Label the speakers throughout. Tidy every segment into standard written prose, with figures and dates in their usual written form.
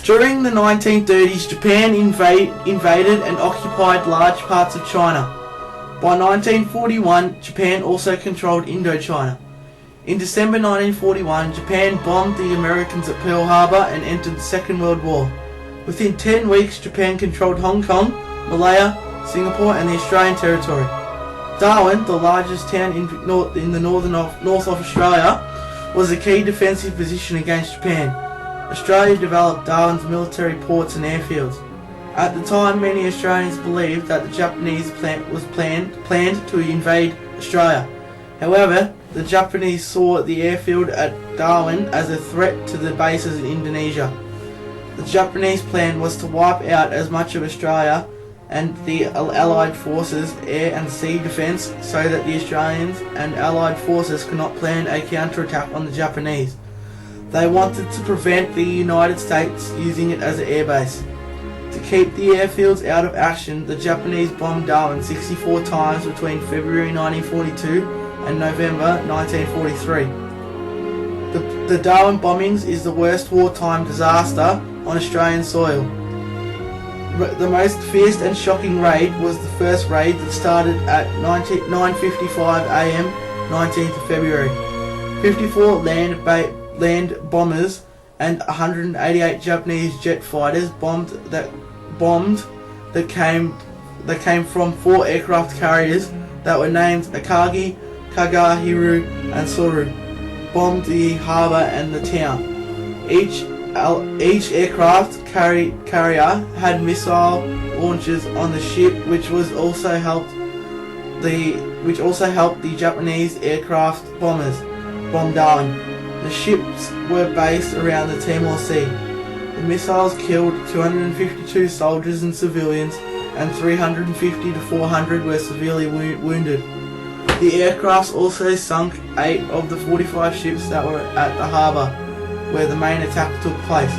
Speaker 1: During the 1930s, Japan invaded and occupied large parts of China. By 1941, Japan also controlled Indochina. In December 1941, Japan bombed the Americans at Pearl Harbor and entered the Second World War. Within 10 weeks, Japan controlled Hong Kong, Malaya, Singapore and the Australian territory. Darwin, the largest town in the north of Australia, was a key defensive position against Japan. Australia developed Darwin's military ports and airfields. At the time, many Australians believed that the Japanese planned to invade Australia. However, the Japanese saw the airfield at Darwin as a threat to the bases in Indonesia. The Japanese plan was to wipe out as much of Australia and the Allied forces' air and sea defence so that the Australians and Allied forces could not plan a counterattack on the Japanese. They wanted to prevent the United States using it as an airbase. To keep the airfields out of action, the Japanese bombed Darwin 64 times between February 1942 and November 1943. The Darwin bombings is the worst wartime disaster on Australian soil. The most fierce and shocking raid was the first raid that started at 9:55 a.m. 19th of February. 54 land bombers and 188 Japanese jet fighters that came from 4 aircraft carriers that were named Akagi, Kagahiru and Soru, bombed the harbour and the town. Each aircraft carrier had missile launchers on the ship, which also helped the Japanese aircraft bombers bomb Darwin. The ships were based around the Timor Sea. The missiles killed 252 soldiers and civilians, and 350 to 400 were severely wounded. The aircrafts also sunk 8 of the 45 ships that were at the harbour, where the main attack took place.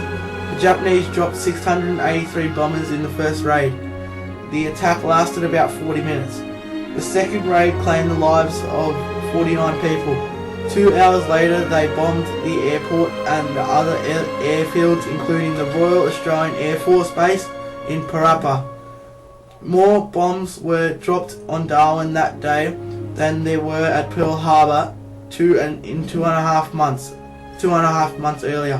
Speaker 1: The Japanese dropped 683 bombers in the first raid. The attack lasted about 40 minutes. The second raid claimed the lives of 49 people. 2 hours later, they bombed the airport and the other airfields, including the Royal Australian Air Force Base in Parappa. More bombs were dropped on Darwin that day than there were at Pearl Harbor two and a half months earlier.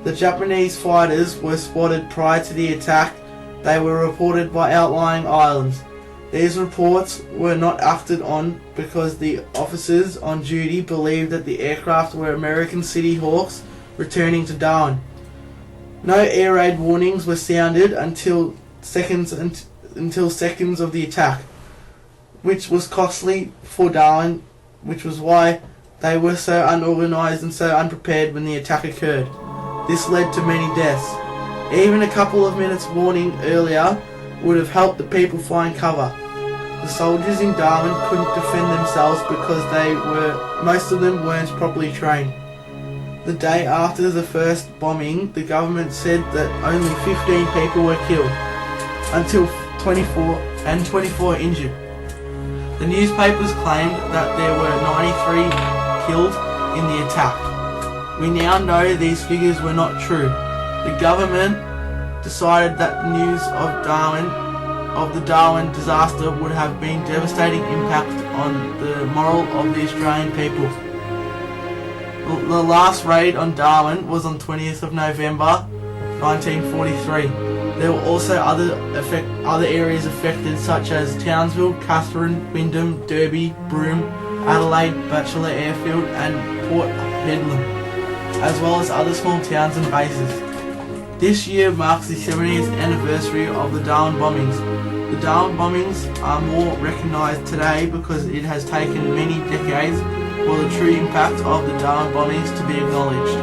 Speaker 1: The Japanese fighters were spotted prior to the attack. They were reported by outlying islands. These reports were not acted on because the officers on duty believed that the aircraft were American City Hawks returning to Darwin. No air raid warnings were sounded until seconds of the attack, which was costly for Darwin, which was why they were so unorganised and so unprepared when the attack occurred. This led to many deaths. Even a couple of minutes warning earlier would have helped the people find cover. The soldiers in Darwin couldn't defend themselves because most of them weren't properly trained. The day after the first bombing, the government said that only 15 people were killed, until 24 injured. The newspapers claimed that there were 93 killed in the attack. We now know these figures were not true. The government decided that the news of the Darwin disaster would have been devastating impact on the moral of the Australian people. The last raid on Darwin was on 20th of November 1943. There were also other areas affected, such as Townsville, Katherine, Wyndham, Derby, Broome, Adelaide, Batchelor Airfield and Port Hedland, as well as other small towns and bases. This year marks the 70th anniversary of the Darwin bombings. The Darwin bombings are more recognised today because it has taken many decades for the true impact of the Darwin bombings to be acknowledged.